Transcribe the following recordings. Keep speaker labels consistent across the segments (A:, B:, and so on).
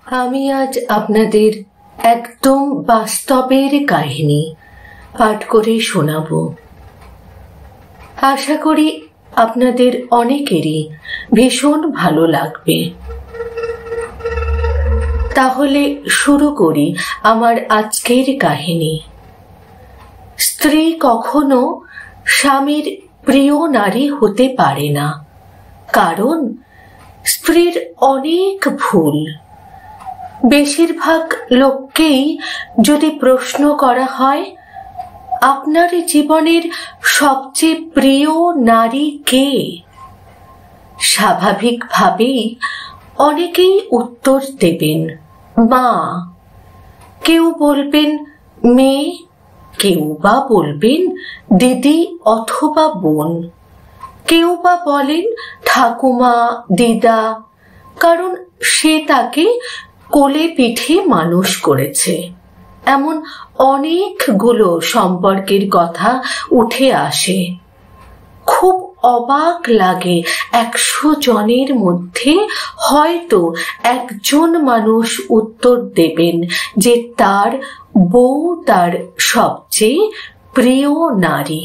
A: আমি আজ আপনাদের একদম বাস্তবের কাহিনী পাঠ করে শোনাব। আশা করি আপনাদের অনেকেরই ভীষণ ভালো লাগবে। তাহলে শুরু করি আমার আজকের কাহিনী। স্ত্রী কখনো স্বামীর প্রিয় নারী হতে পারে না, কারণ স্ত্রীর অনেক ভুল। বেশিরভাগ লোককেই যদি প্রশ্ন করা হয়, আপনার জীবনের সবচেয়ে প্রিয় নারী কে, স্বাভাবিকভাবেই অনেকেই উত্তর দেবেন মা। কেউ বলবেন মেয়ে, কেউ বা বলবেন দিদি অথবা বোন, কেউ বা বলেন ঠাকুমা, দিদা, কারণ সে তাকে কোলে পিঠে মানুষ করেছে। এমন অনেকগুলো সম্পর্কের কথা উঠে আসে। খুব অবাক লাগে, 100 জনের মধ্যে হয়তো একজন মানুষ উত্তর দেবেন যে তার বউ তার সবচেয়ে প্রিয় নারী।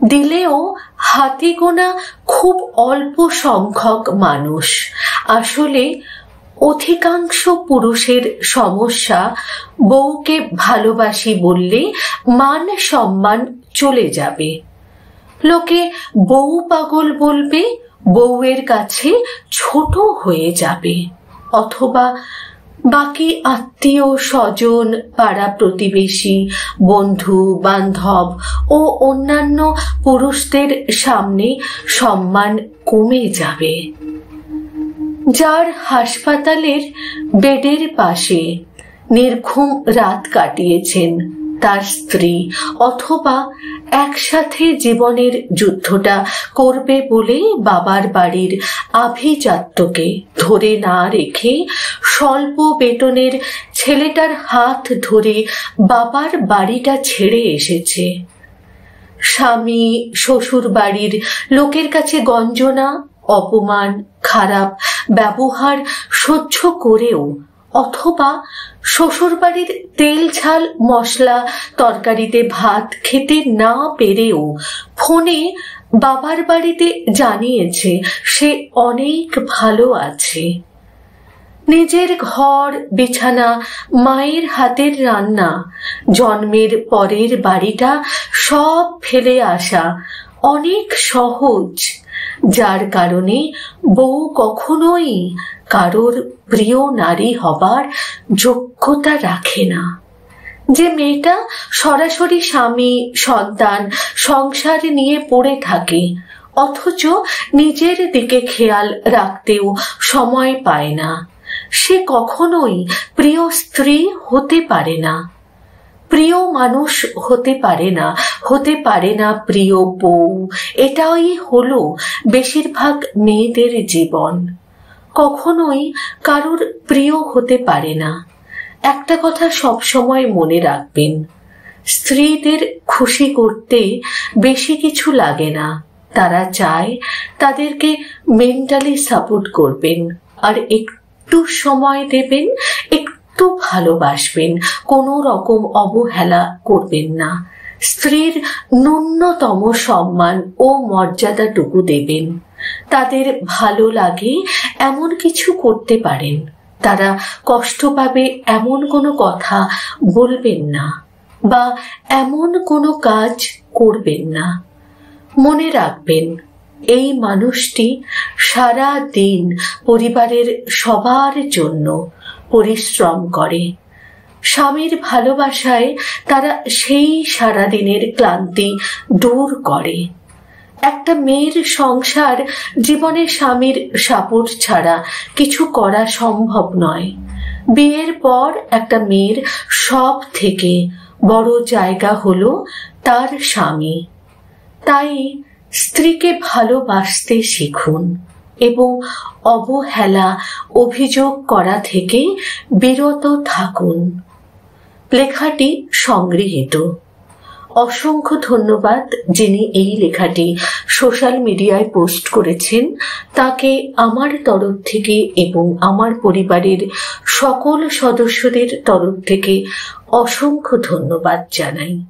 A: দিলেও হাতে গোনা খুব অল্প সংখ্যক মানুষ। আসলে অধিকাংশ পুরুষের সমস্যা, বউকে ভালোবাসি বললে মান সম্মান চলে যাবে। লোকে বউ পাগল বলবে, বউয়ের কাছে ছোট হয়ে যাবে, অথবা বাকি আত্মীয় স্বজন, পাড়া প্রতিবেশী, বন্ধু বান্ধব ও অন্যান্য পুরুষদের সামনে সম্মান কমে যাবে। যার হাসপাতালের বেডের পাশে নির্ঘুম রাত কাটিয়েছেন তার স্ত্রী, অথবা একসাথে জীবনের যুদ্ধটা করবে বলে বাবার বাড়ির আভিজাত্যকে ধরে না রেখে স্বল্প বেতনের ছেলেটার হাত ধরে বাবার বাড়িটা ছেড়ে এসেছে। স্বামী শ্বশুর বাড়ির লোকের কাছে গঞ্জনা, অপমান, খারাপ ব্যবহার সহ্য করেও, অথবা শ্বশুরবাড়ির তেল ঝাল মশলা তরকারিতে ভাত খেতে না পেরেও ফোনে বাবার বাড়িতে জানিয়েছে সে অনেক ভালো আছে। নিজের ঘর, বিছানা, মায়ের হাতের রান্না, জন্মের পরের বাড়িটা সব ফেলে আসা অনেক সহজ, যার কারণে বউ কখনোই কারোর প্রিয় নারী হবার যোগ্যতা রাখে না। যে মেয়েটা সরাসরি স্বামী, সন্তান, সংসার নিয়ে পড়ে থাকে, অথচ নিজের দিকে খেয়াল রাখতেও সময় পায় না, সে কখনোই প্রিয় স্ত্রী হতে পারে না, প্রিয় মানুষ হতে পারে না, হতে পারে না প্রিয় বউ। এটাই হলো বেশিরভাগ মেয়েদের জীবন। কখনোই কারোর প্রিয় হতে পারে না। একটা কথা সব সময় মনে রাখবেন, স্ত্রীদের খুশি করতে বেশি কিছু লাগে না। তারা চায় তাদেরকে মেন্টালি সাপোর্ট করবেন, আর একটু সময় দেবেন, একটু ভালোবাসবেন, কোনো রকম অবহেলা করবেন না। স্ত্রীর ন্যূনতম সম্মান ও মর্যাদাটুকু দেবেন। তাদের ভালো লাগে এমন কিছু করতে পারেন, তারা কষ্ট পাবে এমন কোনো কথা বলবেন না, বা এমন কোনো কাজ করবেন না। মনে রাখবেন, এই মানুষটি সারা দিন পরিবারের সবার জন্য পরিশ্রম করে। স্বামীর ভালোবাসায় তারা সেই সারাদিনের ক্লান্তি দূর করে। একটা মেয়ের সংসার জীবনে স্বামীর সাপোর্ট ছাড়া কিছু করা সম্ভব নয়। বিয়ের পর একটা মেয়ের সব থেকে বড় জায়গা হলো তার স্বামী। তাই স্ত্রীকে ভালোবাসতে শিখুন এবং অবহেলা, অভিযোগ করা থেকে বিরত থাকুন। লেখাটি সংগৃহীত অসংখ্য ধন্যবাদ। যিনি এই লেখাটি সোশ্যাল মিডিয়ায় পোস্ট করেছেন তাকে আমার তরফ থেকে এবং আমার পরিবারের সকল সদস্যদের তরফ থেকে অসংখ্য ধন্যবাদ জানাই।